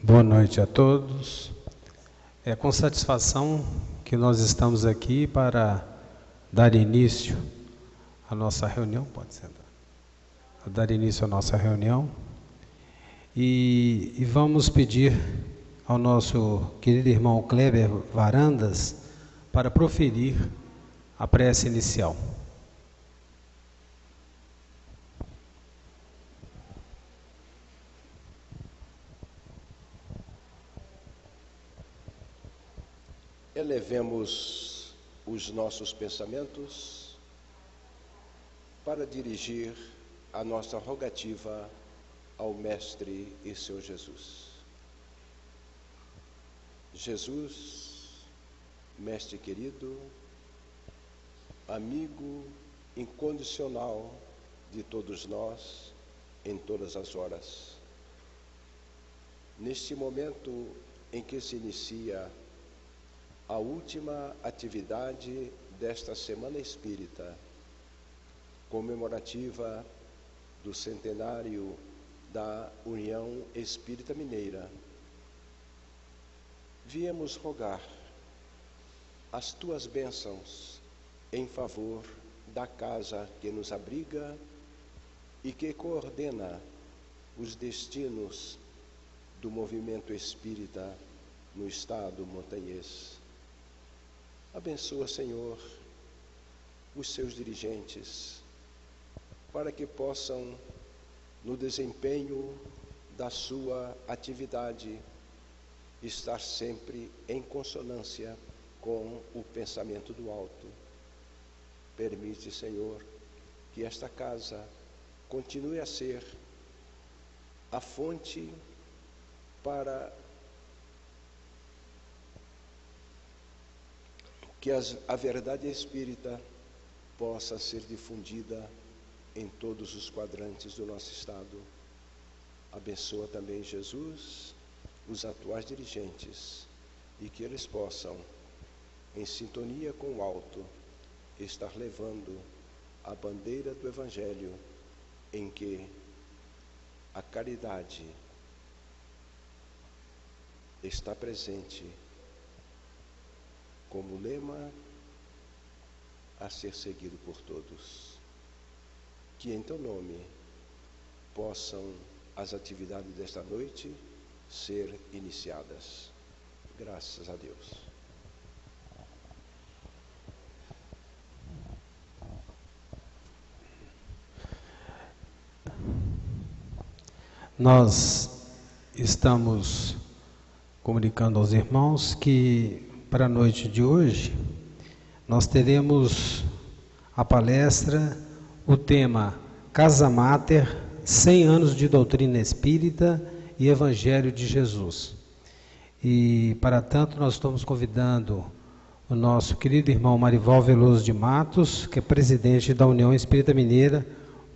Boa noite a todos. É com satisfação que nós estamos aqui para dar início à nossa reunião. Pode sentar. Dar início à nossa reunião. E vamos pedir ao nosso querido irmão Kleber Varandas para proferir a prece inicial. Elevemos os nossos pensamentos para dirigir a nossa rogativa ao Mestre e seu Jesus. Jesus, Mestre querido, amigo incondicional de todos nós em todas as horas. Neste momento em que se inicia a última atividade desta Semana Espírita, comemorativa do centenário da União Espírita Mineira, viemos rogar as tuas bênçãos em favor da casa que nos abriga e que coordena os destinos do movimento espírita no estado montanhês. Abençoa, Senhor, os seus dirigentes, para que possam, no desempenho da sua atividade, estar sempre em consonância com o pensamento do alto. Permite, Senhor, que esta casa continue a ser a fonte para que a verdade espírita possa ser difundida em todos os quadrantes do nosso estado. Abençoa também, Jesus, os atuais dirigentes, e que eles possam, em sintonia com o alto, estar levando a bandeira do Evangelho, em que a caridade está presente como lema a ser seguido por todos. Que em teu nome possam as atividades desta noite ser iniciadas. Graças a Deus. Nós estamos comunicando aos irmãos que para a noite de hoje nós teremos a palestra, o tema Casa Mater, 100 anos de doutrina espírita e Evangelho de Jesus. E para tanto nós estamos convidando o nosso querido irmão Marival Veloso de Matos, que é presidente da União Espírita Mineira,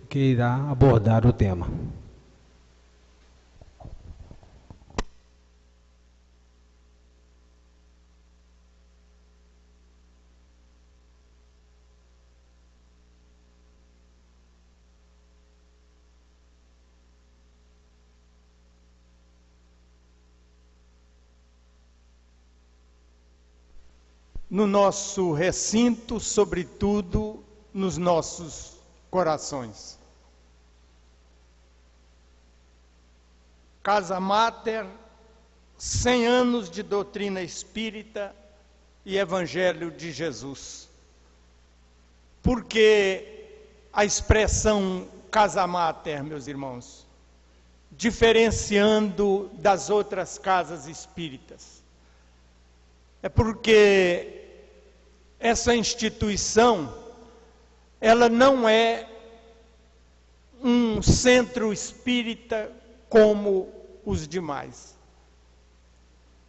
que irá abordar o tema. No nosso recinto, sobretudo nos nossos corações. Casa Mater, 100 anos de doutrina espírita e Evangelho de Jesus. Porque a expressão Casa Mater, meus irmãos, diferenciando das outras casas espíritas, é porque essa instituição, ela não é um centro espírita como os demais.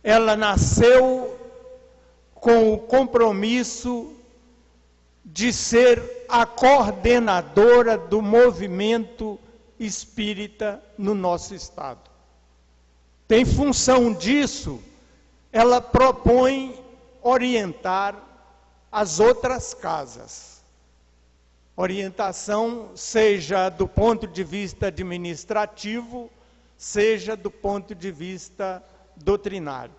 Ela nasceu com o compromisso de ser a coordenadora do movimento espírita no nosso estado. Em função disso, ela propõe orientar as outras casas. Orientação, seja do ponto de vista administrativo, seja do ponto de vista doutrinário.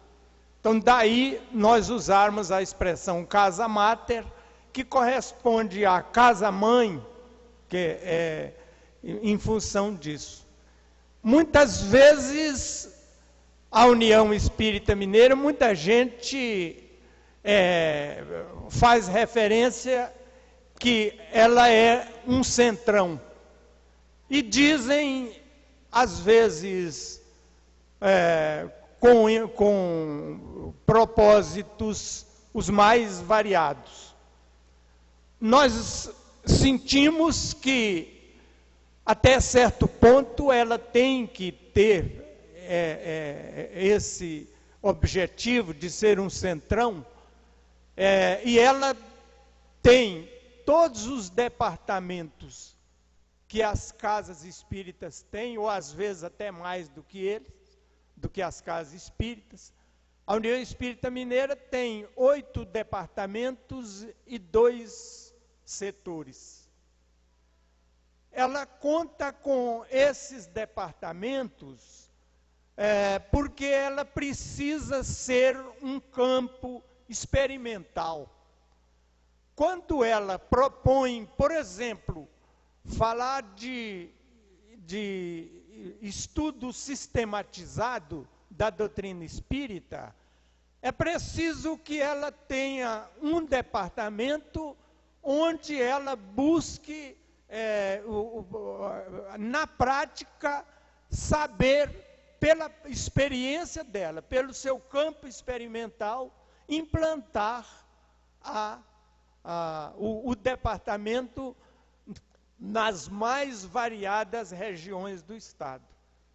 Então, daí nós usarmos a expressão casa mater, que corresponde à casa mãe, que é em função disso. Muitas vezes, a União Espírita Mineira, muita gente faz referência que ela é um centrão. E dizem, às vezes, com propósitos os mais variados. Nós sentimos que, até certo ponto, ela tem que ter esse objetivo de ser um centrão, e ela tem todos os departamentos que as casas espíritas têm, ou às vezes até mais do que as casas espíritas. A União Espírita Mineira tem 8 departamentos e 2 setores. Ela conta com esses departamentos porque ela precisa ser um campo experimental. Quando ela propõe, por exemplo, falar de estudo sistematizado da doutrina espírita, é preciso que ela tenha um departamento onde ela busque, na prática, saber, pela experiência dela, pelo seu campo experimental, implantar o departamento nas mais variadas regiões do Estado.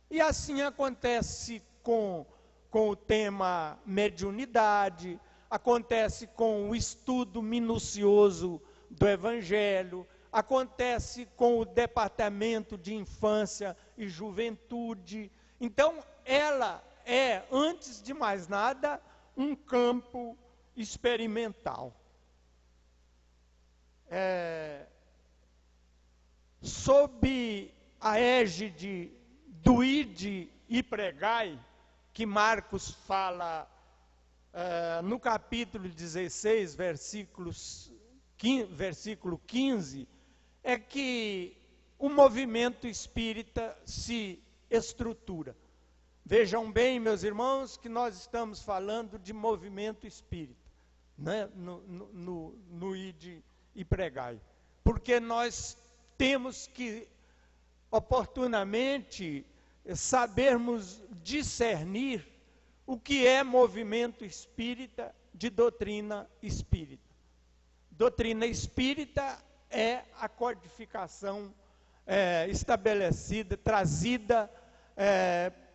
E assim acontece com o tema mediunidade, acontece com o estudo minucioso do Evangelho, acontece com o departamento de infância e juventude. Então, ela é, antes de mais nada, um campo experimental. Sob a égide do Ide e Pregai, que Marcos fala no capítulo 16, versículo 15, é que o movimento espírita se estrutura. Vejam bem, meus irmãos, que nós estamos falando de movimento espírita, né? no Ide e Pregai, porque nós temos que oportunamente sabermos discernir o que é movimento espírita de doutrina espírita. Doutrina espírita é a codificação estabelecida, trazida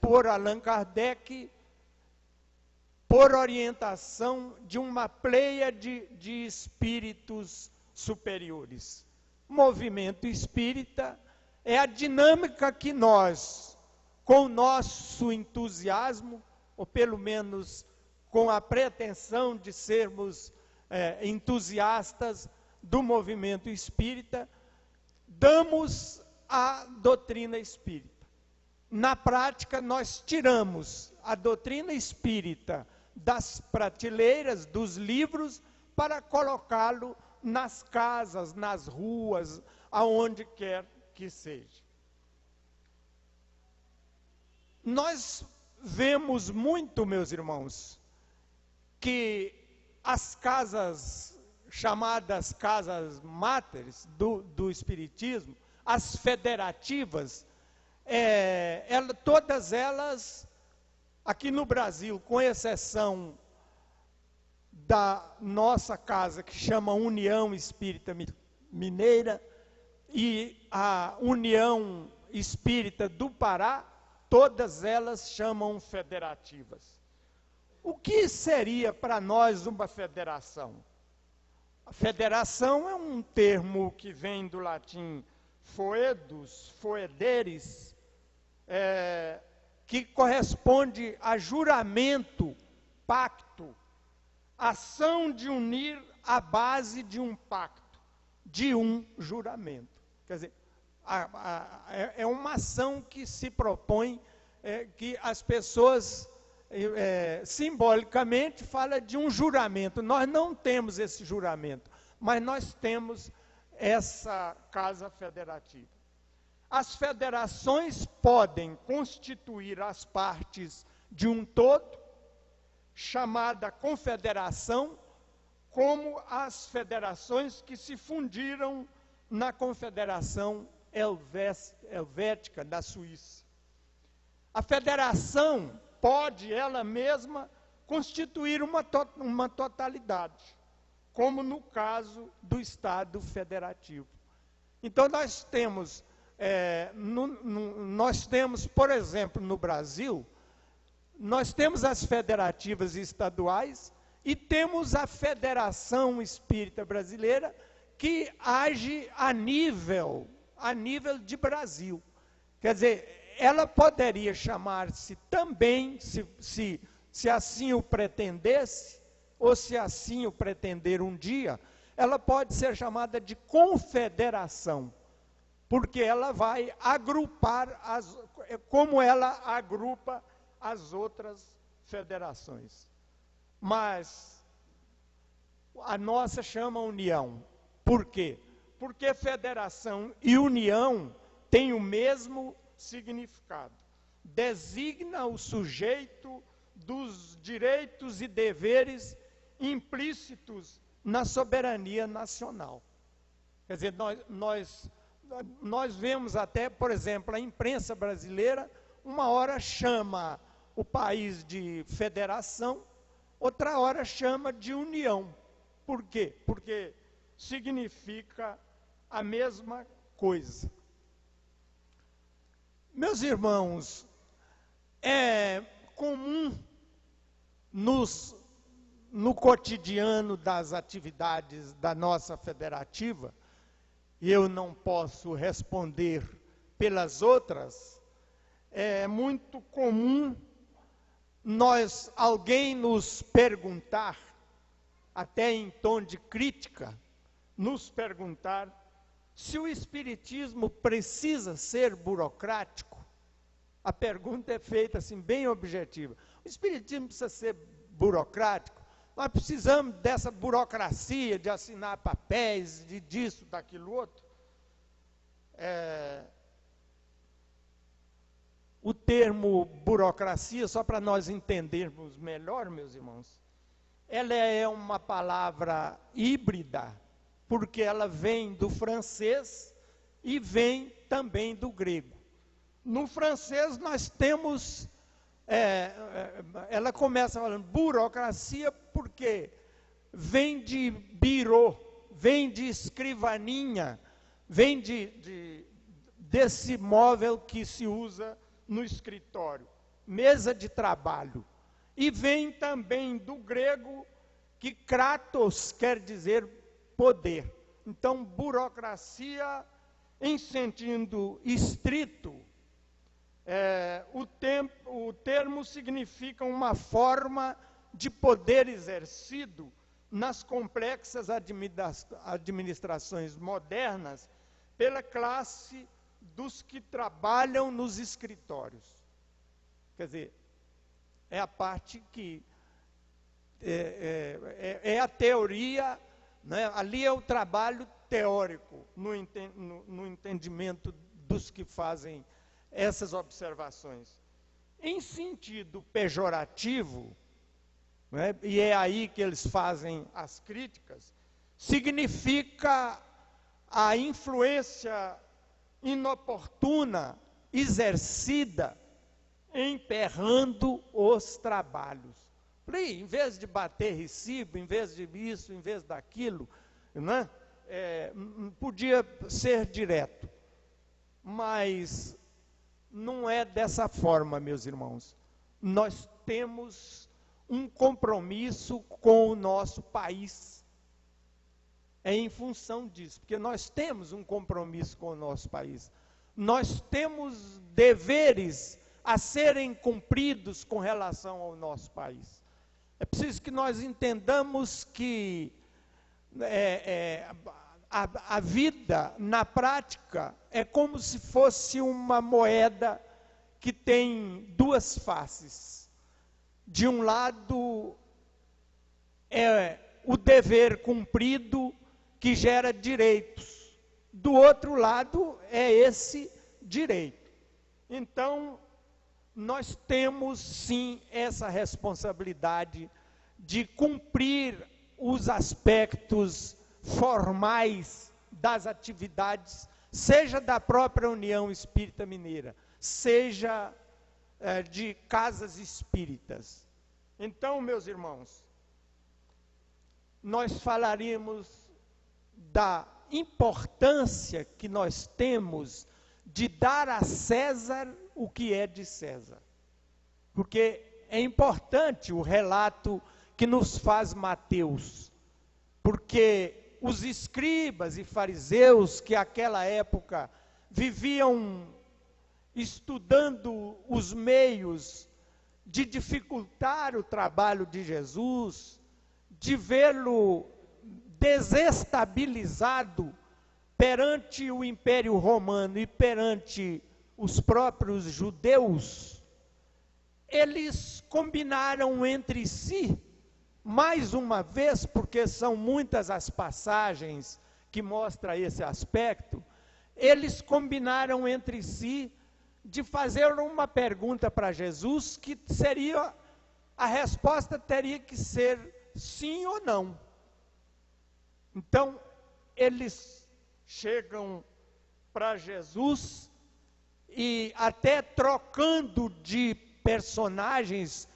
por Allan Kardec, por orientação de uma pleiade de espíritos superiores. Movimento espírita é a dinâmica que nós, com o nosso entusiasmo, ou pelo menos com a pretensão de sermos entusiastas do movimento espírita, damos à doutrina espírita. Na prática, nós tiramos a doutrina espírita das prateleiras, dos livros, para colocá-lo nas casas, nas ruas, aonde quer que seja. Nós vemos muito, meus irmãos, que as casas chamadas casas máteres do Espiritismo, as federativas, todas elas, aqui no Brasil, com exceção da nossa casa, que chama União Espírita Mineira, e a União Espírita do Pará, todas elas chamam federativas. O que seria para nós uma federação? A federação é um termo que vem do latim foedus, foederes, que corresponde a juramento, pacto, ação de unir a base de um pacto, de um juramento. Quer dizer, é uma ação que se propõe que as pessoas simbolicamente falam de um juramento. Nós não temos esse juramento, mas nós temos essa Casa Federativa. As federações podem constituir as partes de um todo, chamada confederação, como as federações que se fundiram na Confederação Helvética da Suíça. A federação pode, ela mesma, constituir uma totalidade, como no caso do Estado Federativo. Então, nós temos, por exemplo, no Brasil, nós temos as federativas estaduais e temos a Federação Espírita Brasileira, que age a nível de Brasil. Quer dizer, ela poderia chamar-se também, se assim o pretendesse, ou se assim o pretender um dia, ela pode ser chamada de confederação, porque ela vai agrupar, como ela agrupa as outras federações. Mas a nossa chama união. Por quê? Porque federação e união têm o mesmo significado. Designa o sujeito dos direitos e deveres implícitos na soberania nacional. Quer dizer, nós vemos até, por exemplo, a imprensa brasileira, uma hora chama o país de federação, outra hora chama de união. Por quê? Porque significa a mesma coisa. Meus irmãos, é comum no cotidiano das atividades da nossa federativa, e eu não posso responder pelas outras, é muito comum alguém nos perguntar, até em tom de crítica, nos perguntar se o Espiritismo precisa ser burocrático. A pergunta é feita assim, bem objetiva. O Espiritismo precisa ser burocrático? Nós precisamos dessa burocracia de assinar papéis, disso, daquilo outro? O termo burocracia, só para nós entendermos melhor, meus irmãos, ela é uma palavra híbrida, porque ela vem do francês e vem também do grego. No francês nós temos, ela começa falando burocracia porque vem de bureau, vem de escrivaninha, vem desse móvel que se usa no escritório, mesa de trabalho. E vem também do grego, que kratos quer dizer poder. Então, burocracia, em sentido estrito, o termo significa uma forma de poder exercido nas complexas administrações modernas pela classe dos que trabalham nos escritórios. Quer dizer, é a parte que é a teoria, né? Ali é o trabalho teórico, no entendimento dos que fazem essas observações. Em sentido pejorativo, né? E é aí que eles fazem as críticas, significa a influência inoportuna exercida emperrando os trabalhos. Falei, em vez de bater recibo, em vez de isso, em vez daquilo, né? Podia ser direto. Mas não é dessa forma, meus irmãos. Nós temos um compromisso com o nosso país. É em função disso, porque nós temos um compromisso com o nosso país. Nós temos deveres a serem cumpridos com relação ao nosso país. É preciso que nós entendamos que a vida, na prática, é como se fosse uma moeda que tem duas faces. De um lado, é o dever cumprido que gera direitos. Do outro lado, é esse direito. Então, nós temos sim essa responsabilidade de cumprir os aspectos formais das atividades, seja da própria União Espírita Mineira, seja de casas espíritas. Então, meus irmãos, nós falaríamos da importância que nós temos de dar a César o que é de César. Porque é importante o relato que nos faz Mateus, porque os escribas e fariseus que naquela época viviam estudando os meios de dificultar o trabalho de Jesus, de vê-lo desestabilizado perante o Império Romano e perante os próprios judeus, eles combinaram entre si, mais uma vez, porque são muitas as passagens que mostram esse aspecto, eles combinaram entre si de fazer uma pergunta para Jesus, que seria, a resposta teria que ser sim ou não. Então, eles chegam para Jesus e até trocando de personagens,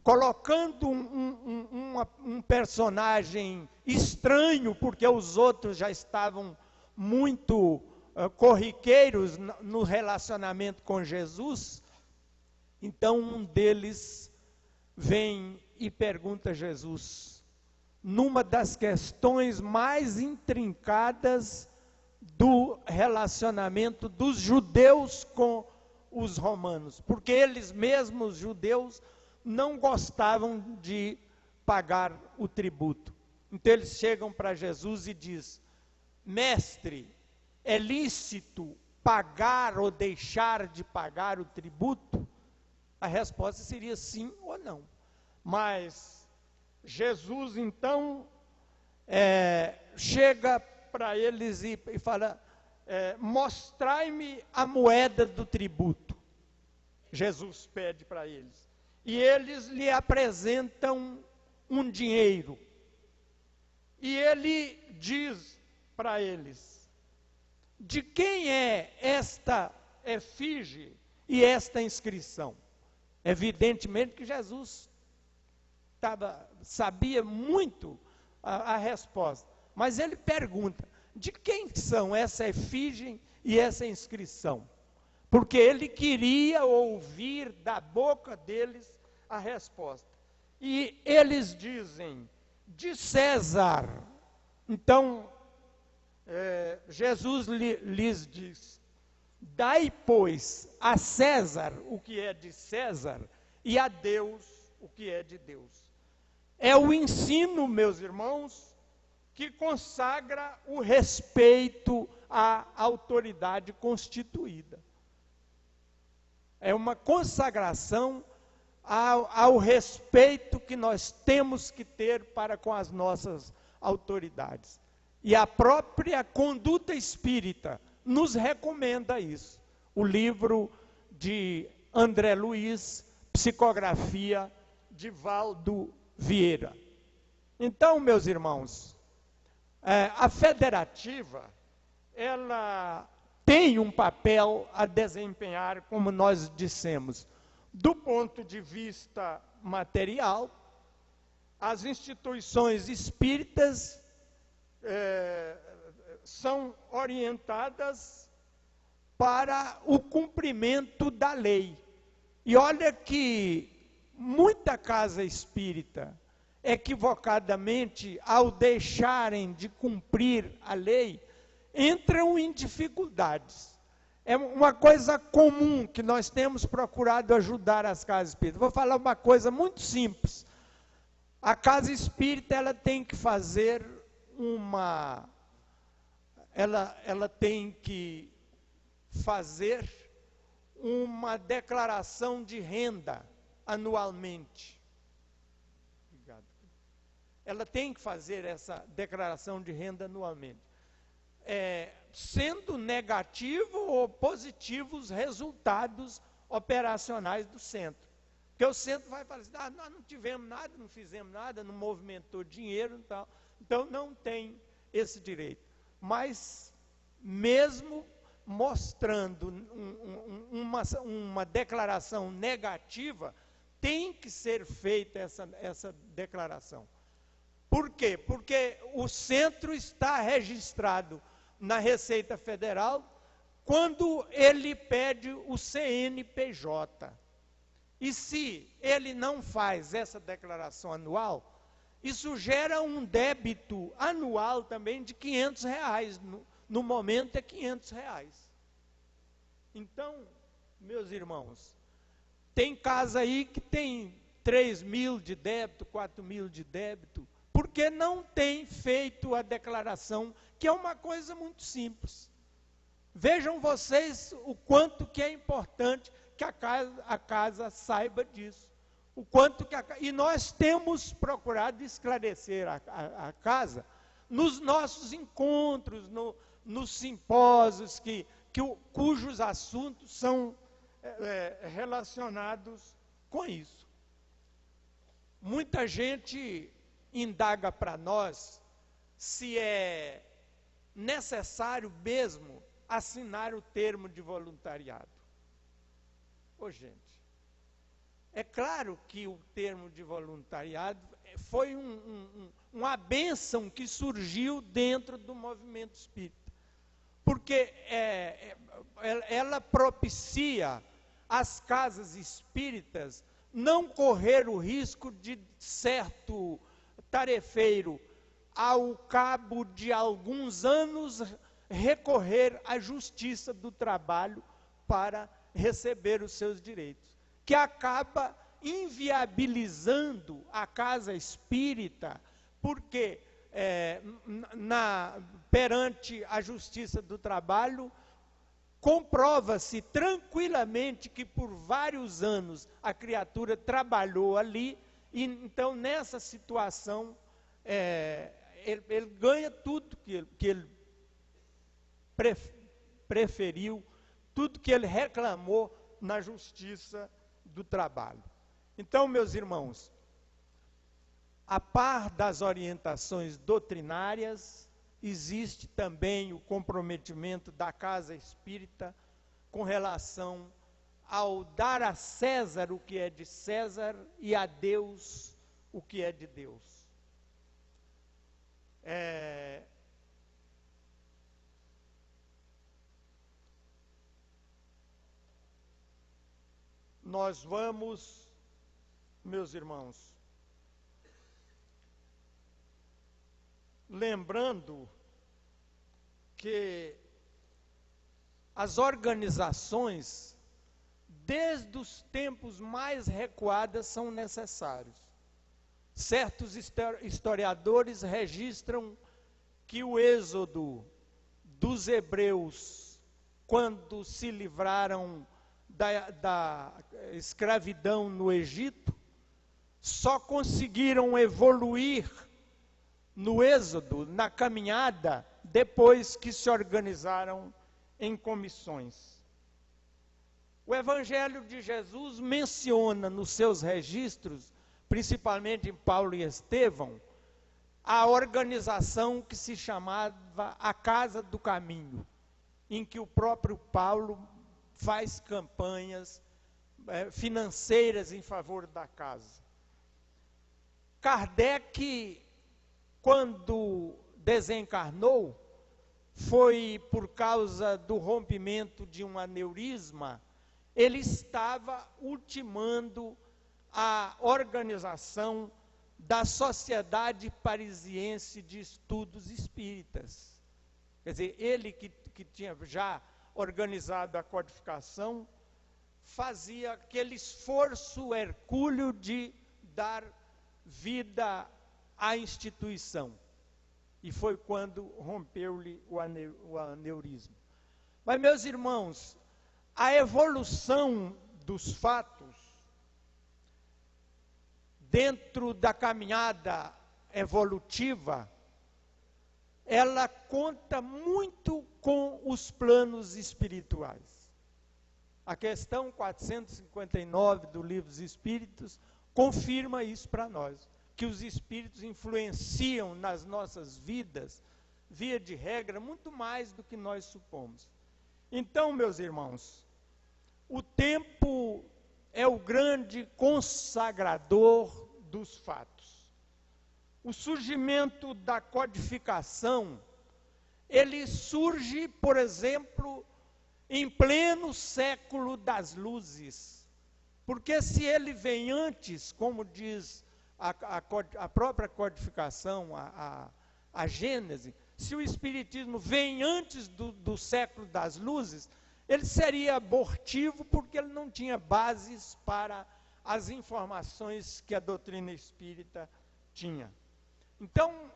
colocando um personagem estranho, porque os outros já estavam muito corriqueiros no relacionamento com Jesus. Então um deles vem e pergunta a Jesus, numa das questões mais intrincadas do relacionamento dos judeus com os romanos, porque eles mesmos, judeus, não gostavam de pagar o tributo. Então eles chegam para Jesus e diz: mestre, é lícito pagar ou deixar de pagar o tributo? A resposta seria sim ou não. Mas Jesus então chega para eles e fala: mostrai-me a moeda do tributo. Jesus pede para eles. E eles lhe apresentam um dinheiro. E ele diz para eles: de quem é esta efígie e esta inscrição? Evidentemente que Jesus sabia muito a resposta. Mas ele pergunta: de quem são essa efígie e essa inscrição? Porque ele queria ouvir da boca deles a resposta. E eles dizem: de César. Então, Jesus lhes diz: dai, pois, a César o que é de César e a Deus o que é de Deus. É o ensino, meus irmãos, que consagra o respeito à autoridade constituída. É uma consagração ao respeito que nós temos que ter para com as nossas autoridades. E a própria conduta espírita nos recomenda isso. O livro de André Luiz, Psicografia de Valdo Vieira. Então, meus irmãos, a federativa, ela tem um papel a desempenhar, como nós dissemos, do ponto de vista material. As instituições espíritas são orientadas para o cumprimento da lei. E olha que muita casa espírita, equivocadamente, ao deixarem de cumprir a lei, entram em dificuldades. É uma coisa comum que nós temos procurado ajudar as casas espíritas. Vou falar uma coisa muito simples. A casa espírita, ela tem que fazer ela tem que fazer uma declaração de renda anualmente. Obrigado. Ela tem que fazer essa declaração de renda anualmente. Sendo negativo ou positivo os resultados operacionais do centro. Porque o centro vai falar assim, nós não tivemos nada, não fizemos nada, não movimentou dinheiro e tal. Então não tem esse direito. Mas mesmo mostrando uma declaração negativa, tem que ser feita essa declaração. Por quê? Porque o centro está registrado na Receita Federal quando ele pede o CNPJ. E se ele não faz essa declaração anual, isso gera um débito anual também de R$500. No momento é R$500. Então, meus irmãos, tem casa aí que tem 3.000 de débito, 4.000 de débito, porque não tem feito a declaração, que é uma coisa muito simples. Vejam vocês o quanto que é importante que a casa saiba disso. O quanto que e nós temos procurado esclarecer a casa nos nossos encontros, nos simpósios, cujos assuntos são relacionados com isso. Muita gente indaga para nós se é necessário mesmo assinar o termo de voluntariado. Ô, gente, é claro que o termo de voluntariado foi uma bênção que surgiu dentro do movimento espírita, porque ela propicia às casas espíritas não correr o risco de certo tarefeiro, ao cabo de alguns anos, recorrer à justiça do trabalho para receber os seus direitos, que acaba inviabilizando a casa espírita, porque perante a justiça do trabalho, comprova-se tranquilamente que por vários anos a criatura trabalhou ali, e então nessa situação ele ganha tudo que ele preferiu, tudo que ele reclamou na justiça do trabalho. Então, meus irmãos, a par das orientações doutrinárias, existe também o comprometimento da casa espírita com relação ao dar a César o que é de César e a Deus o que é de Deus. Nós vamos, meus irmãos, lembrando que as organizações, desde os tempos mais recuados, são necessários. Certos historiadores registram que o êxodo dos hebreus, quando se livraram da escravidão no Egito, só conseguiram evoluir no êxodo, na caminhada, depois que se organizaram em comissões. O Evangelho de Jesus menciona nos seus registros, principalmente em Paulo e Estevão, a organização que se chamava a Casa do Caminho, em que o próprio Paulo faz campanhas financeiras em favor da casa. Kardec, quando desencarnou, foi por causa do rompimento de um aneurisma. Ele estava ultimando a organização da Sociedade Parisiense de Estudos Espíritas. Quer dizer, ele que tinha já organizado a codificação, fazia aquele esforço hercúleo de dar vida à instituição. E foi quando rompeu-lhe o aneurisma. Mas, meus irmãos, a evolução dos fatos dentro da caminhada evolutiva, ela conta muito com os planos espirituais. A questão 459 do Livro dos Espíritos confirma isso para nós, que os espíritos influenciam nas nossas vidas, via de regra, muito mais do que nós supomos. Então, meus irmãos, o tempo é o grande consagrador dos fatos. O surgimento da codificação, ele surge, por exemplo, em pleno século das luzes. Porque se ele vem antes, como diz a própria codificação, a Gênese, se o Espiritismo vem antes do século das luzes, ele seria abortivo porque ele não tinha bases para as informações que a doutrina espírita tinha. Então,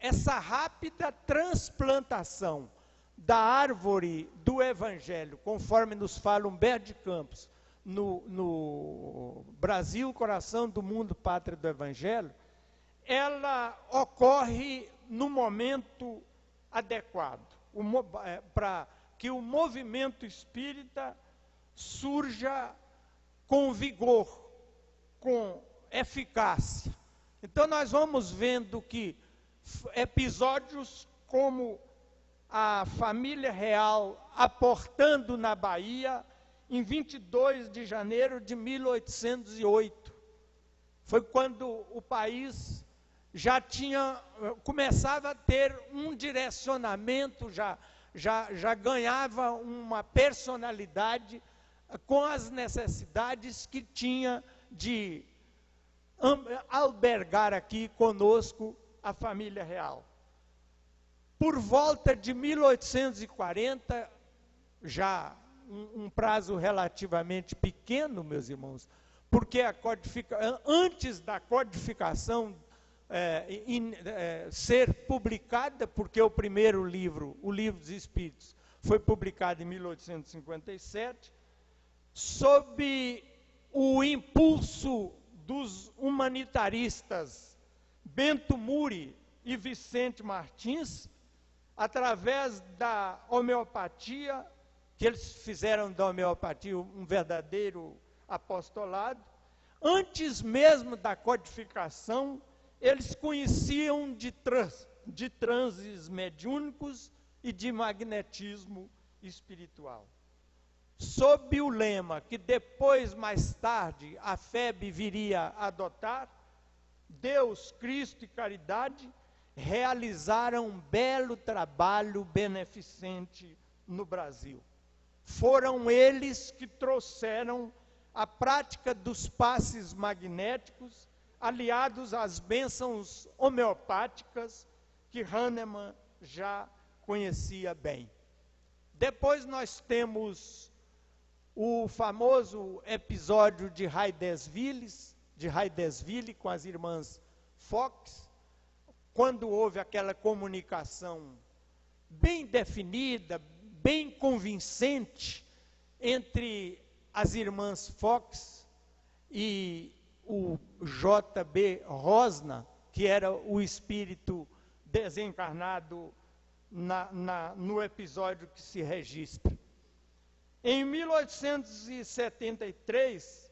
essa rápida transplantação da árvore do Evangelho, conforme nos fala Humberto de Campos, no Brasil, coração do mundo, pátria do Evangelho, ela ocorre no momento adequado, para que o movimento espírita surja com vigor, com eficácia. Então nós vamos vendo que episódios como a família real aportando na Bahia em 22 de janeiro de 1808. Foi quando o país já começava a ter um direcionamento, já ganhava uma personalidade com as necessidades que tinha de albergar aqui conosco a família real. Por volta de 1840, já um prazo relativamente pequeno, meus irmãos, porque antes da codificação ser publicada, porque o primeiro livro, o Livro dos Espíritos, foi publicado em 1857, sob o impulso dos humanitaristas Bento Muri e Vicente Martins, através da homeopatia, que eles fizeram da homeopatia um verdadeiro apostolado. Antes mesmo da codificação, eles conheciam de transes mediúnicos e de magnetismo espiritual. Sob o lema que depois, mais tarde, a FEB viria a adotar, Deus, Cristo e Caridade, realizaram um belo trabalho beneficente no Brasil. Foram eles que trouxeram a prática dos passes magnéticos, aliados às bênçãos homeopáticas que Hahnemann já conhecia bem. Depois nós temos o famoso episódio de Hydesville com as irmãs Fox, quando houve aquela comunicação bem definida, bem convincente entre as irmãs Fox e o J.B. Rosner, que era o espírito desencarnado no episódio que se registra. Em 1873,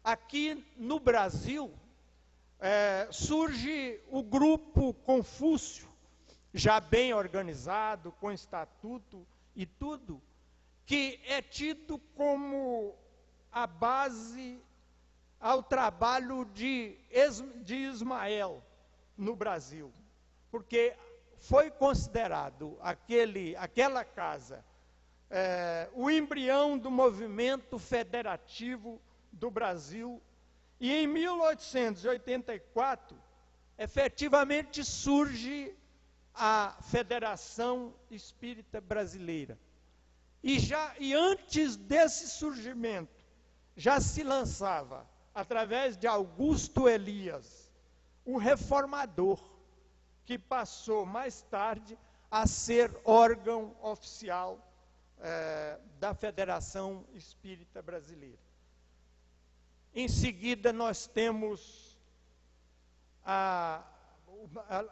aqui no Brasil, surge o grupo Confúcio, já bem organizado, com estatuto e tudo, que é tido como a base ao trabalho de Ismael no Brasil, porque foi considerado aquela casa o embrião do movimento federativo do Brasil, e em 1884 efetivamente surge a Federação Espírita Brasileira. E antes desse surgimento, já se lançava, através de Augusto Elias, o Reformador, que passou mais tarde a ser órgão oficial da Federação Espírita Brasileira. Em seguida, nós temos,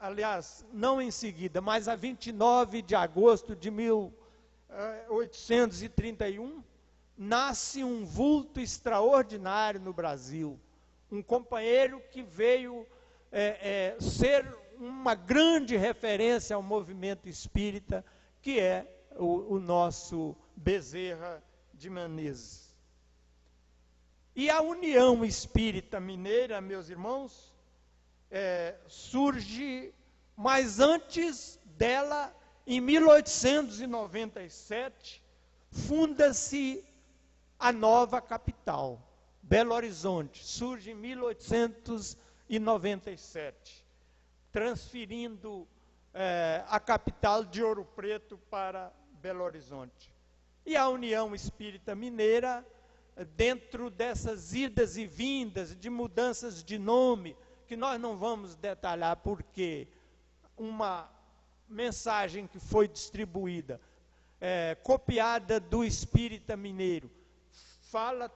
aliás, não em seguida, mas a 29 de agosto de 1831, nasce um vulto extraordinário no Brasil, um companheiro que veio ser uma grande referência ao movimento espírita, que é o nosso Bezerra de Menezes. E a União Espírita Mineira, meus irmãos, surge, mas antes dela, em 1897, funda-se a nova capital, Belo Horizonte. Surge em 1897, transferindo a capital de Ouro Preto para Belo Horizonte. E a União Espírita Mineira, dentro dessas idas e vindas, de mudanças de nome, que nós não vamos detalhar, porque uma mensagem que foi distribuída, copiada do Espírita Mineiro, fala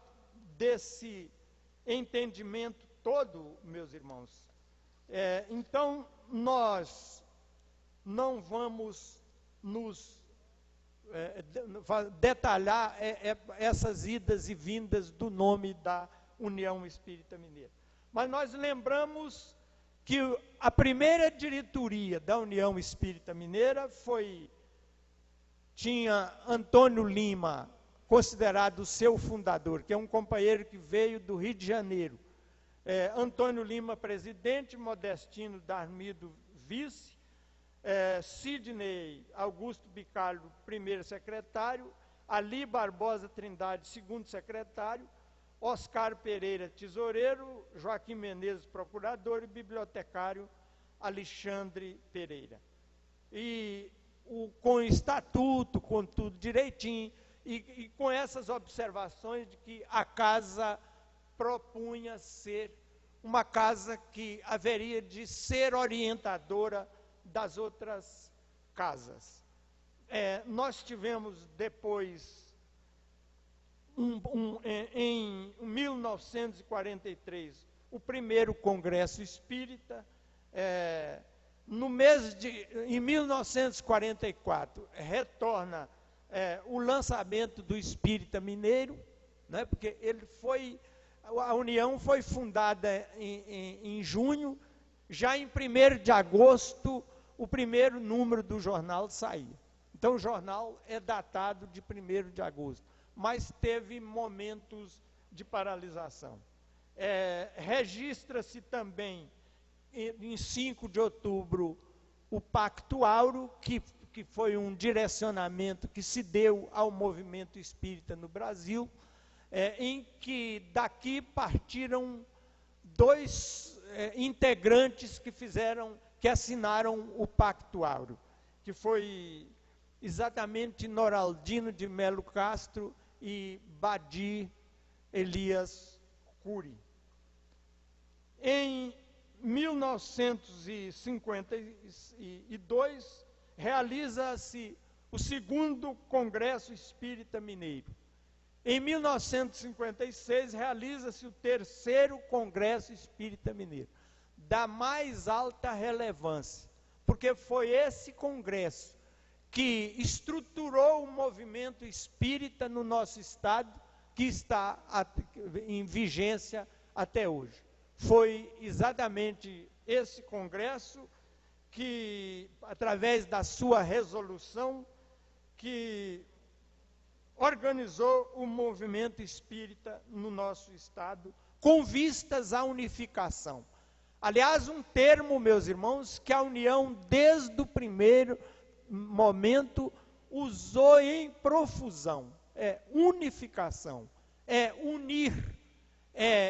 desse entendimento todo, meus irmãos. Então, nós não vamos nos detalhar essas idas e vindas do nome da União Espírita Mineira. Mas nós lembramos que a primeira diretoria da União Espírita Mineira tinha Antônio Lima, considerado o seu fundador, que é um companheiro que veio do Rio de Janeiro. Antônio Lima, presidente, Modestino Darmido, vice, Sidney Augusto Bicalho, primeiro secretário, Ali Barbosa Trindade, segundo secretário, Oscar Pereira, tesoureiro, Joaquim Menezes, procurador, e bibliotecário Alexandre Pereira. E com estatuto, com tudo direitinho, e com essas observações de que a casa propunha ser uma casa que haveria de ser orientadora das outras casas. Nós tivemos depois, em 1943, o primeiro Congresso Espírita. Em 1944, retorna o lançamento do Espírita Mineiro, né, porque a União foi fundada em junho, já em 1º de agosto, o primeiro número do jornal saía. Então, o jornal é datado de 1º de agosto, mas teve momentos de paralisação. Registra-se também, em 5 de outubro, o Pacto Áureo, que foi um direcionamento que se deu ao movimento espírita no Brasil, em que daqui partiram 2 integrantes que assinaram o Pacto Áureo, que foi exatamente Noraldino de Melo Castro e Badi Elias Cury. Em 1952, realiza-se o 2º Congresso Espírita Mineiro. Em 1956, realiza-se o 3º Congresso Espírita Mineiro, da mais alta relevância, porque foi esse congresso que estruturou o movimento espírita no nosso estado, que está em vigência até hoje. Foi exatamente esse congresso que, através da sua resolução, que organizou o movimento espírita no nosso estado, com vistas à unificação. Aliás, um termo, meus irmãos, que a União, desde o primeiro momento, usou em profusão. Unificação, unir,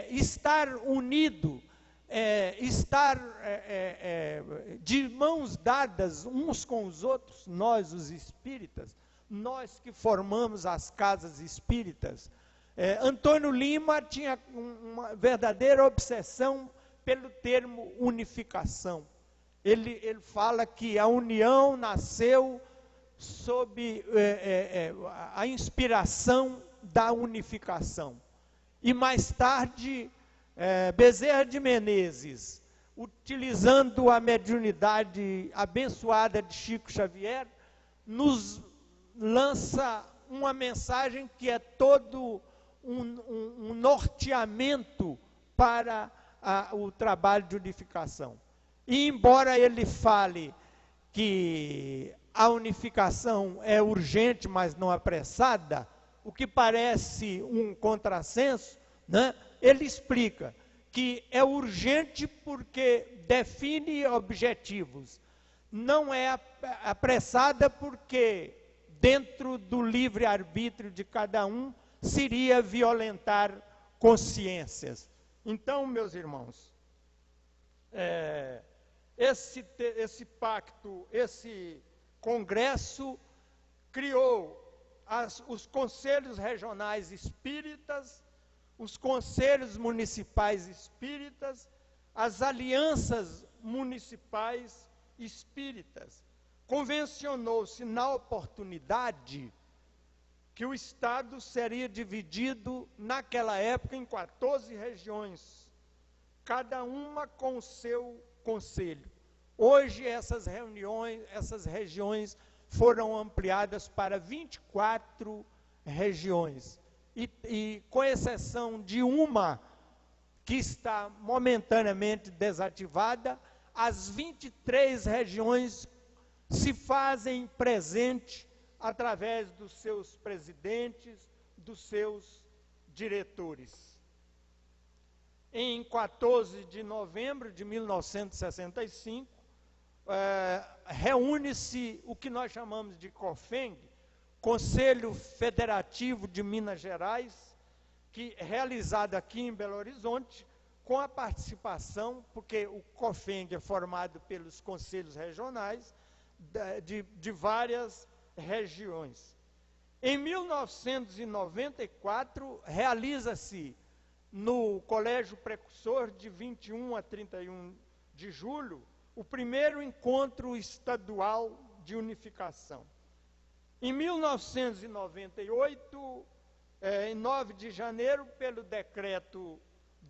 estar unido, estar de mãos dadas uns com os outros, nós, os espíritas, nós que formamos as casas espíritas. Antônio Lima tinha uma verdadeira obsessão pelo termo unificação. Ele fala que a união nasceu sob a inspiração da unificação. E mais tarde, Bezerra de Menezes, utilizando a mediunidade abençoada de Chico Xavier, nos lança uma mensagem que é todo um norteamento para o trabalho de unificação. E embora ele fale que a unificação é urgente, mas não apressada, o que parece um contrassenso, né? Ele explica que é urgente porque define objetivos, não é apressada porque dentro do livre-arbítrio de cada um seria violentar consciências. Então, meus irmãos, esse pacto, esse congresso criou os conselhos regionais espíritas, os conselhos municipais espíritas, as alianças municipais espíritas. Convencionou-se na oportunidade que o Estado seria dividido naquela época em 14 regiões, cada uma com o seu conselho. Hoje essas regiões foram ampliadas para 24 regiões. E com exceção de uma que está momentaneamente desativada, as 23 regiões se fazem presente através dos seus presidentes, dos seus diretores. Em 14 de novembro de 1965, reúne-se o que nós chamamos de COFENG, Conselho Federativo de Minas Gerais, que realizado aqui em Belo Horizonte, com a participação, porque o COFENG é formado pelos conselhos regionais de várias regiões. Em 1994, realiza-se no Colégio Precursor, de 21 a 31 de julho, o primeiro encontro estadual de unificação. Em 1998, em 9 de janeiro, pelo decreto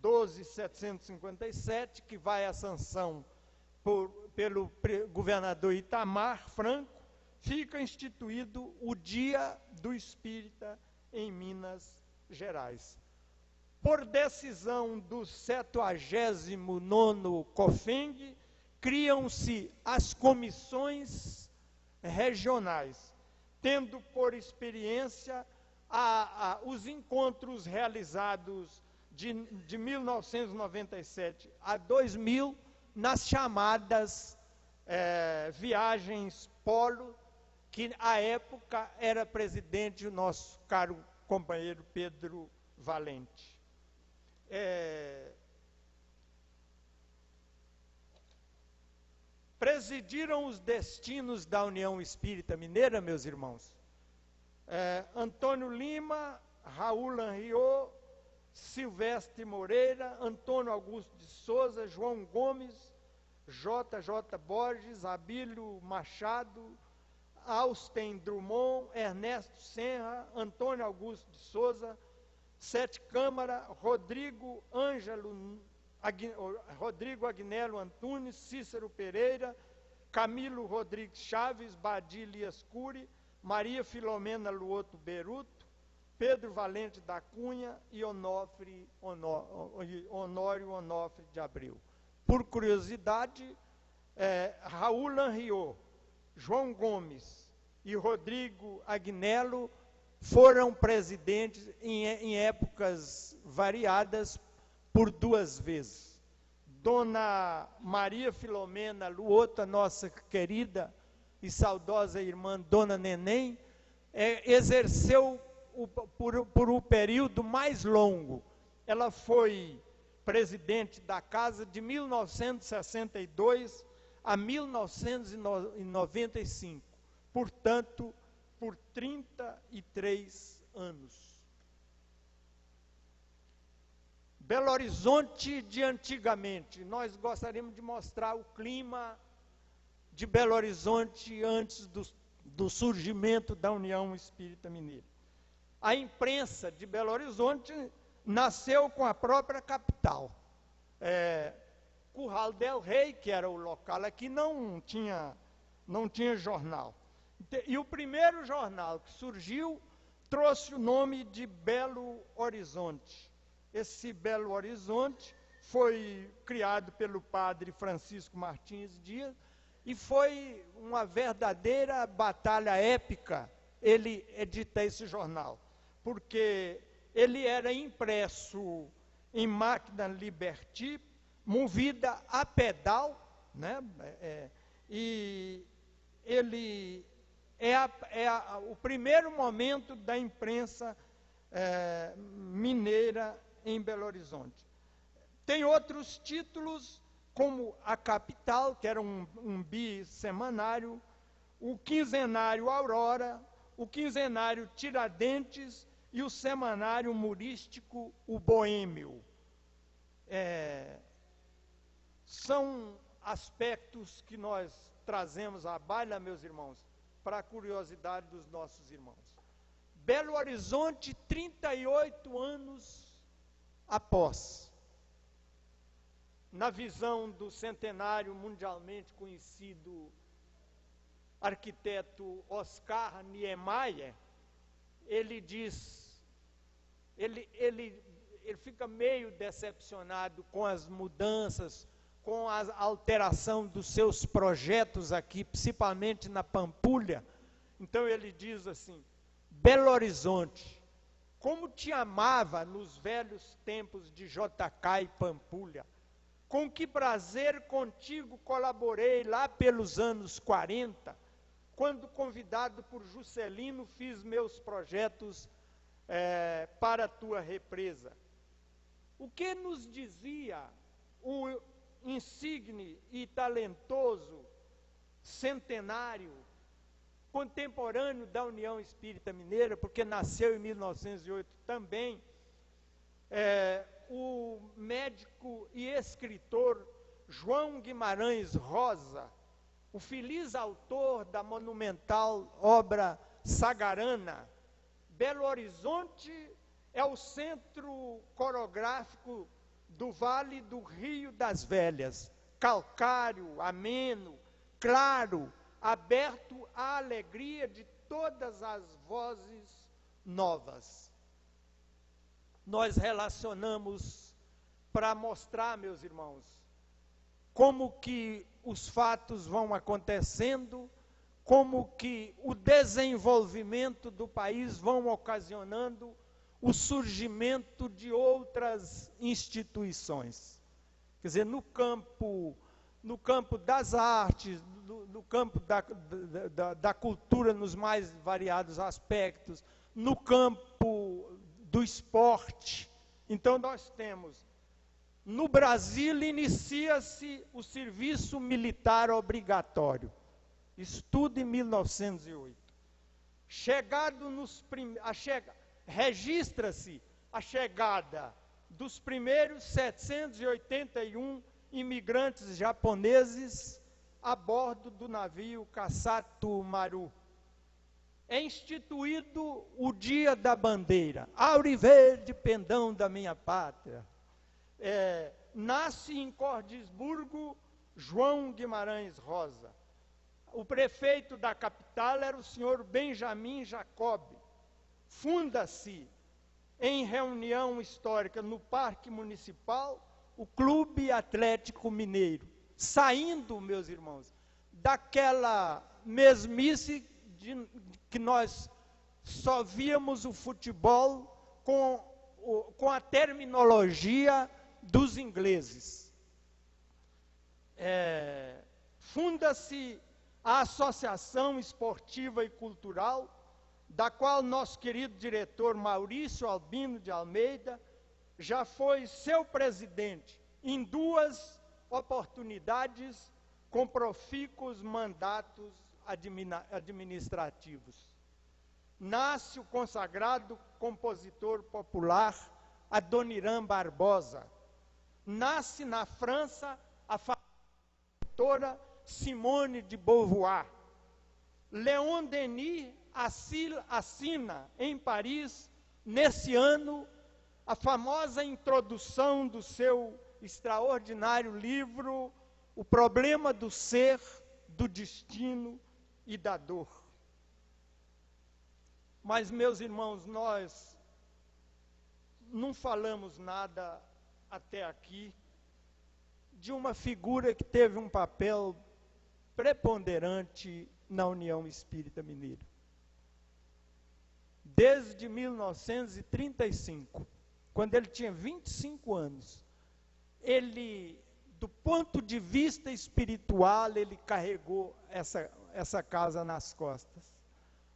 12.757, que vai à sanção pelo governador Itamar Franco, fica instituído o Dia do Espírita em Minas Gerais. Por decisão do 79º COFENG, criam-se as comissões regionais, tendo por experiência os encontros realizados de 1997 a 2000, nas chamadas viagens polo, que à época era presidente o nosso caro companheiro Pedro Valente. Presidiram os destinos da União Espírita Mineira, meus irmãos, Antônio Lima, Raul Henriot, Silvestre Moreira, Antônio Augusto de Souza, João Gomes, J.J. Borges, Abílio Machado, Austen Drummond, Ernesto Senra, Antônio Augusto de Souza, Sete Câmara, Rodrigo Agnello Antunes, Cícero Pereira, Camilo Rodrigues Chaves, Badi Elias Cury, Maria Filomena Luoto Beruto, Pedro Valente da Cunha e Honório Onofre de Abreu. Por curiosidade, Raul Henriot, João Gomes e Rodrigo Agnello foram presidentes em épocas variadas por 2 vezes. Dona Maria Filomena Luoto, nossa querida e saudosa irmã Dona Neném, exerceu por um período mais longo. Ela foi presidente da casa de 1962 a 1995, portanto, por 33 anos. Belo Horizonte de antigamente, nós gostaríamos de mostrar o clima de Belo Horizonte antes do surgimento da União Espírita Mineira. A imprensa de Belo Horizonte nasceu com a própria capital. Curral del Rey, que era o local aqui, não tinha jornal. E o primeiro jornal que surgiu trouxe o nome de Belo Horizonte. Esse Belo Horizonte foi criado pelo padre Francisco Martins Dias e foi uma verdadeira batalha épica ele editar esse jornal, porque ele era impresso em máquina Liberty, movida a pedal, né? E ele o primeiro momento da imprensa mineira em Belo Horizonte. Tem outros títulos, como A Capital, que era um bissemanário, o quinzenário Aurora, o quinzenário Tiradentes e o semanário humorístico O Boêmio. São aspectos que nós trazemos à baila, meus irmãos, para a curiosidade dos nossos irmãos. Belo Horizonte, 38 anos após, na visão do centenário mundialmente conhecido arquiteto Oscar Niemeyer, ele diz, ele fica meio decepcionado com as mudanças, com a alteração dos seus projetos aqui, principalmente na Pampulha. Então ele diz assim: Belo Horizonte, como te amava nos velhos tempos de JK e Pampulha, com que prazer contigo colaborei lá pelos anos 40, quando convidado por Juscelino fiz meus projetos para a tua represa. O que nos dizia o insigne e talentoso centenário contemporâneo da União Espírita Mineira, porque nasceu em 1908 também, o médico e escritor João Guimarães Rosa, o feliz autor da monumental obra Sagarana. Belo Horizonte é o centro coreográfico do Vale do Rio das Velhas, calcário, ameno, claro, aberto à alegria de todas as vozes novas. Nós relacionamos para mostrar, meus irmãos, como que os fatos vão acontecendo, como que o desenvolvimento do país vão ocasionando o surgimento de outras instituições. Quer dizer, no campo das artes, no campo da cultura nos mais variados aspectos, no campo do esporte. Então nós temos, no Brasil inicia-se o serviço militar obrigatório, isso tudo em 1908. Registra-se a chegada dos primeiros 781 imigrantes japoneses a bordo do navio Kasatu Maru. É instituído o Dia da Bandeira, auriverde pendão da minha pátria. Nasce em Cordisburgo João Guimarães Rosa. O prefeito da capital era o senhor Benjamin Jacob. Funda-se, em reunião histórica no Parque Municipal, o Clube Atlético Mineiro, saindo, meus irmãos, daquela mesmice que nós só víamos o futebol com a terminologia dos ingleses. Funda-se a Associação Esportiva e Cultural, da qual nosso querido diretor Maurício Albino de Almeida já foi seu presidente em 2 oportunidades com profícuos mandatos administrativos. Nasce o consagrado compositor popular Adoniran Barbosa. Nasce na França a escritora Simone de Beauvoir. Leon Denis assina em Paris, nesse ano, a famosa introdução do seu extraordinário livro, O Problema do Ser, do Destino e da Dor. Mas, meus irmãos, nós não falamos nada até aqui de uma figura que teve um papel preponderante na União Espírita Mineira. Desde 1935, quando ele tinha 25 anos, ele, do ponto de vista espiritual, ele carregou essa casa nas costas.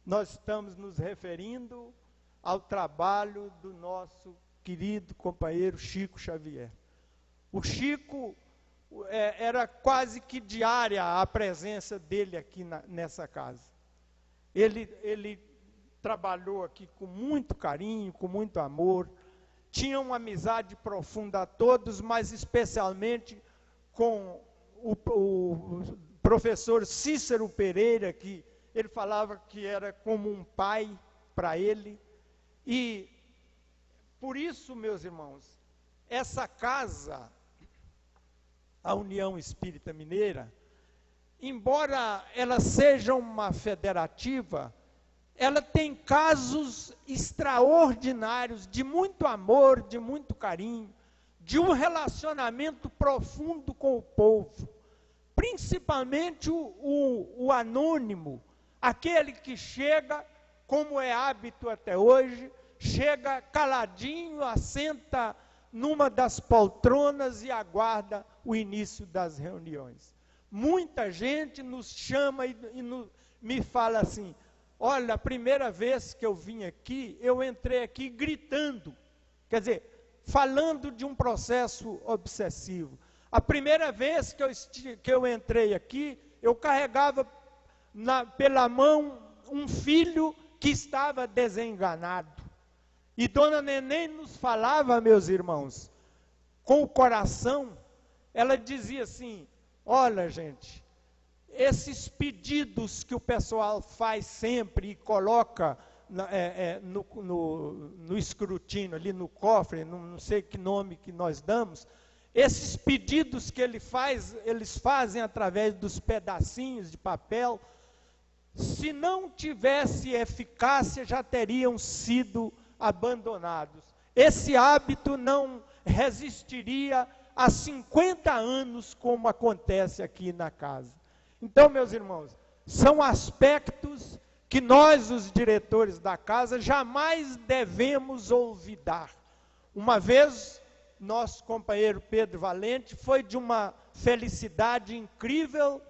Nós estamos nos referindo ao trabalho do nosso querido companheiro Chico Xavier. O Chico, era quase que diária a presença dele aqui nessa casa. Ele trabalhou aqui com muito carinho, com muito amor, tinha uma amizade profunda a todos, mas especialmente com o professor Cícero Pereira, que ele falava que era como um pai para ele. E por isso, meus irmãos, essa casa, a União Espírita Mineira, embora ela seja uma federativa, ela tem casos extraordinários de muito amor, de muito carinho, de um relacionamento profundo com o povo, principalmente o anônimo, aquele que chega, como é hábito até hoje, chega caladinho, assenta numa das poltronas e aguarda o início das reuniões. Muita gente nos chama e me fala assim: olha, a primeira vez que eu vim aqui, eu entrei aqui gritando, quer dizer, falando de um processo obsessivo. A primeira vez que eu entrei aqui, eu carregava pela mão um filho que estava desenganado. E Dona Neném nos falava, meus irmãos, com o coração, ela dizia assim: olha, gente, esses pedidos que o pessoal faz sempre e coloca no escrutínio, ali no cofre, não sei que nome que nós damos, esses pedidos que eles fazem através dos pedacinhos de papel, se não tivesse eficácia, já teriam sido abandonados. Esse hábito não resistiria a 50 anos, como acontece aqui na casa. Então, meus irmãos, são aspectos que nós, os diretores da casa, jamais devemos olvidar. Uma vez, nosso companheiro Pedro Valente foi de uma felicidade incrível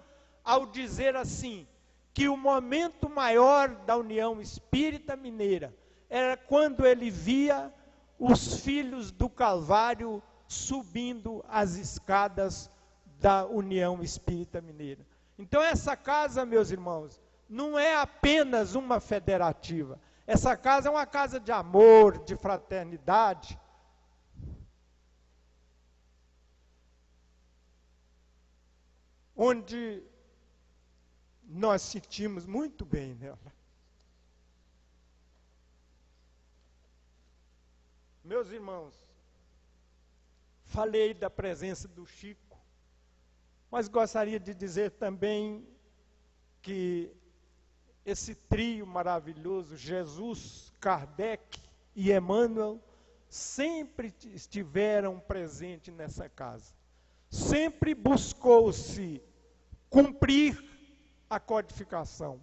ao dizer assim, que o momento maior da União Espírita Mineira era quando ele via os filhos do Calvário subindo as escadas da União Espírita Mineira. Então essa casa, meus irmãos, não é apenas uma federativa. Essa casa é uma casa de amor, de fraternidade. Onde nós sentimos muito bem nela. Meus irmãos, falei da presença do Chico, mas gostaria de dizer também que esse trio maravilhoso, Jesus, Kardec e Emmanuel, sempre estiveram presentes nessa casa. Sempre buscou-se cumprir a codificação.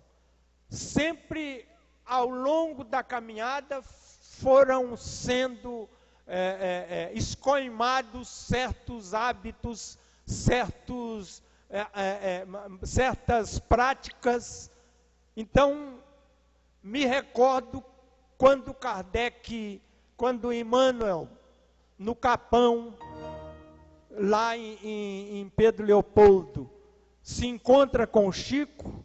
Sempre, ao longo da caminhada, foram sendo escoimados certos hábitos, certas práticas. Então, me recordo quando quando Emmanuel, no Capão, lá em Pedro Leopoldo, se encontra com o Chico,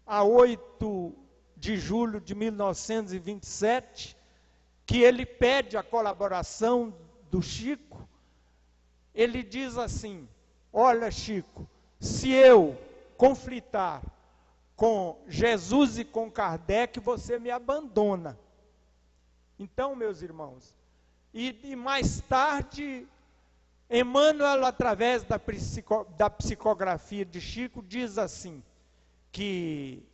a 8 de julho de 1927, que ele pede a colaboração do Chico. Ele diz assim: olha, Chico, se eu conflitar com Jesus e com Kardec, você me abandona. Então, meus irmãos, e mais tarde, Emmanuel, através da psicografia de Chico, diz assim, que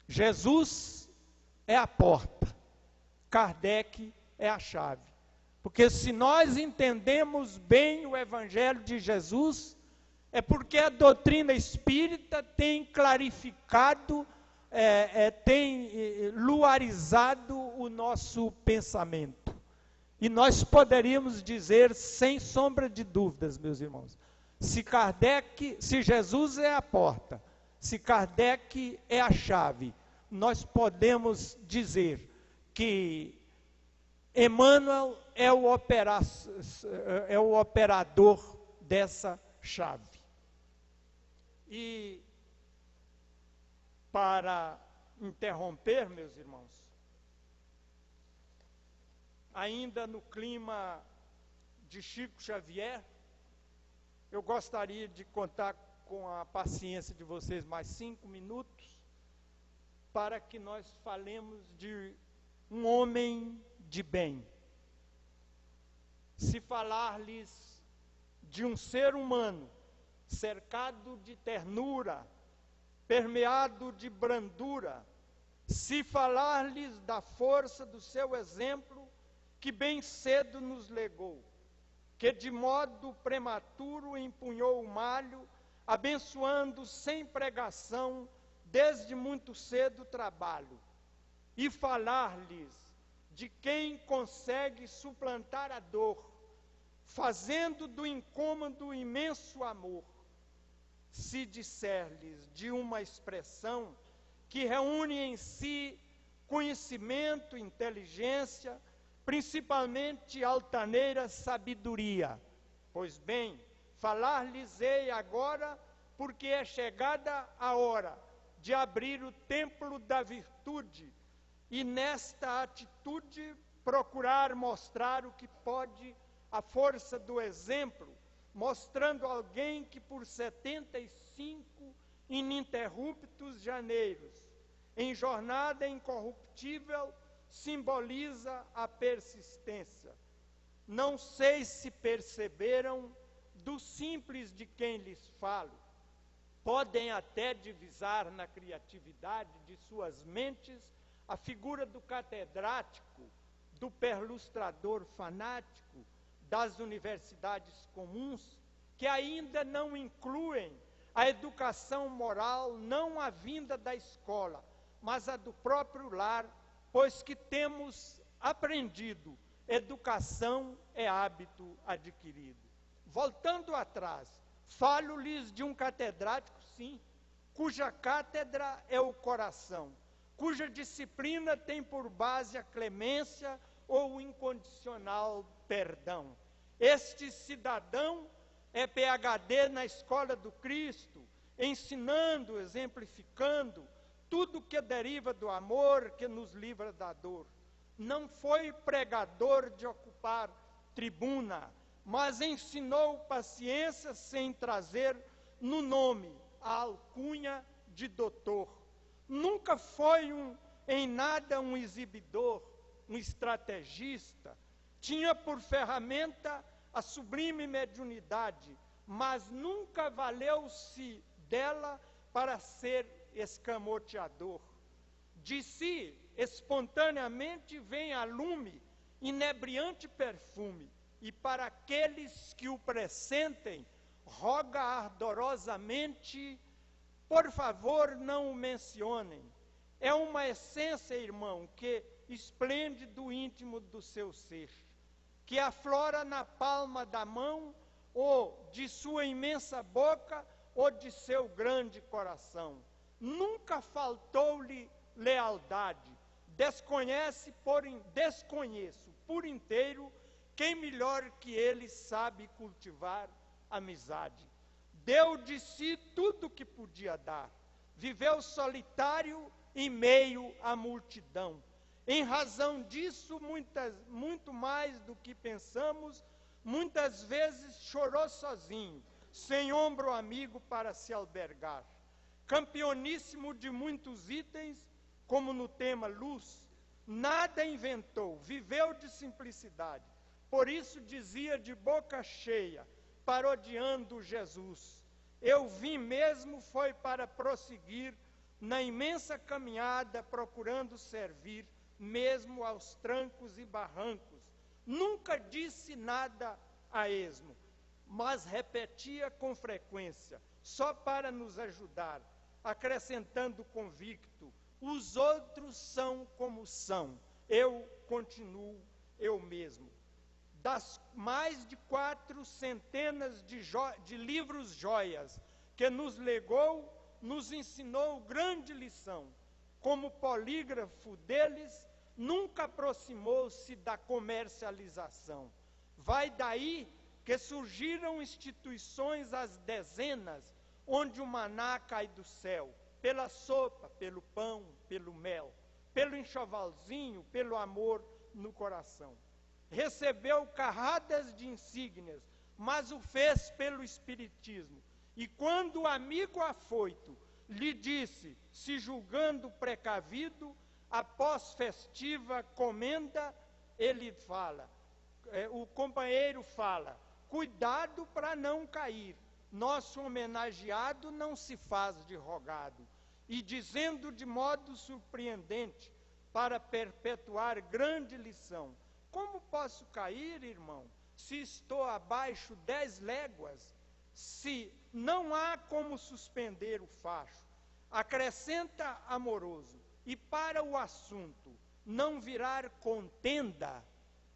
Jesus é a porta, Kardec é a chave. Porque se nós entendemos bem o Evangelho de Jesus, é porque a doutrina espírita tem clarificado, tem luarizado o nosso pensamento. E nós poderíamos dizer, sem sombra de dúvidas, meus irmãos, se Jesus é a porta, se Kardec é a chave, nós podemos dizer que Emmanuel é o operador dessa chave. E, para interromper, meus irmãos, ainda no clima de Chico Xavier, eu gostaria de contar com a paciência de vocês mais 5 minutos, para que nós falemos de um homem de bem. Se falar-lhes de um ser humano, cercado de ternura, permeado de brandura, se falar-lhes da força do seu exemplo, que bem cedo nos legou, que de modo prematuro empunhou o malho, abençoando sem pregação, desde muito cedo o trabalho, e falar-lhes de quem consegue suplantar a dor, fazendo do incômodo imenso amor, se disser-lhes de uma expressão que reúne em si conhecimento, inteligência, principalmente altaneira sabedoria. Pois bem, falar-lhes-ei agora, porque é chegada a hora de abrir o templo da virtude, e nesta atitude procurar mostrar o que pode a força do exemplo, mostrando alguém que por 75 ininterruptos janeiros, em jornada incorruptível, simboliza a persistência. Não sei se perceberam do simples de quem lhes falo. Podem até divisar na criatividade de suas mentes a figura do catedrático, do perlustrador fanático, das universidades comuns, que ainda não incluem a educação moral, não a vinda da escola, mas a do próprio lar, pois que temos aprendido, educação é hábito adquirido. Voltando atrás, falo-lhes de um catedrático, sim, cuja cátedra é o coração, cuja disciplina tem por base a clemência ou o incondicional perdão. Este cidadão é PhD na escola do Cristo, ensinando, exemplificando tudo que deriva do amor que nos livra da dor. Não foi pregador de ocupar tribuna, mas ensinou paciência sem trazer no nome a alcunha de doutor. Nunca foi em nada um exibidor, um estrategista. Tinha por ferramenta a sublime mediunidade, mas nunca valeu-se dela para ser escamoteador. De si, espontaneamente, vem a lume, inebriante perfume, e para aqueles que o pressentem, roga ardorosamente, por favor, não o mencionem. É uma essência, irmão, que esplende do íntimo do seu ser, que aflora na palma da mão, ou de sua imensa boca, ou de seu grande coração. Nunca faltou-lhe lealdade. Desconheço por inteiro quem melhor que ele sabe cultivar amizade. Deu de si tudo o que podia dar. Viveu solitário em meio à multidão. Em razão disso, muito mais do que pensamos, muitas vezes chorou sozinho, sem ombro amigo para se albergar. campeoníssimo de muitos itens, como no tema luz, nada inventou, viveu de simplicidade. Por isso dizia de boca cheia, parodiando Jesus: eu vim mesmo foi para prosseguir na imensa caminhada, procurando servir, mesmo aos trancos e barrancos. Nunca disse nada a esmo, mas repetia com frequência, só para nos ajudar, acrescentando convicto: os outros são como são, eu continuo eu mesmo. Das mais de 400 de livros joias que nos legou, nos ensinou grande lição. Como polígrafo deles, nunca aproximou-se da comercialização. Vai daí que surgiram instituições às dezenas, onde o maná cai do céu, pela sopa, pelo pão, pelo mel, pelo enxovalzinho, pelo amor no coração. Recebeu carradas de insígnias, mas o fez pelo espiritismo. E quando o amigo afoito lhe disse, se julgando precavido, após festiva comenda, ele fala, o companheiro fala: cuidado para não cair, nosso homenageado não se faz de rogado. E dizendo de modo surpreendente, para perpetuar grande lição: como posso cair, irmão, se estou abaixo 10 léguas? Se não há como suspender o facho. Acrescenta amoroso, e para o assunto não virar contenda,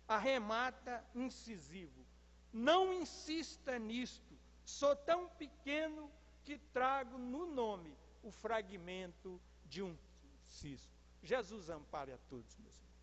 arremata incisivo: não insista nisto, sou tão pequeno que trago no nome o fragmento de um cisco. Jesus ampare a todos, meus irmãos.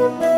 Música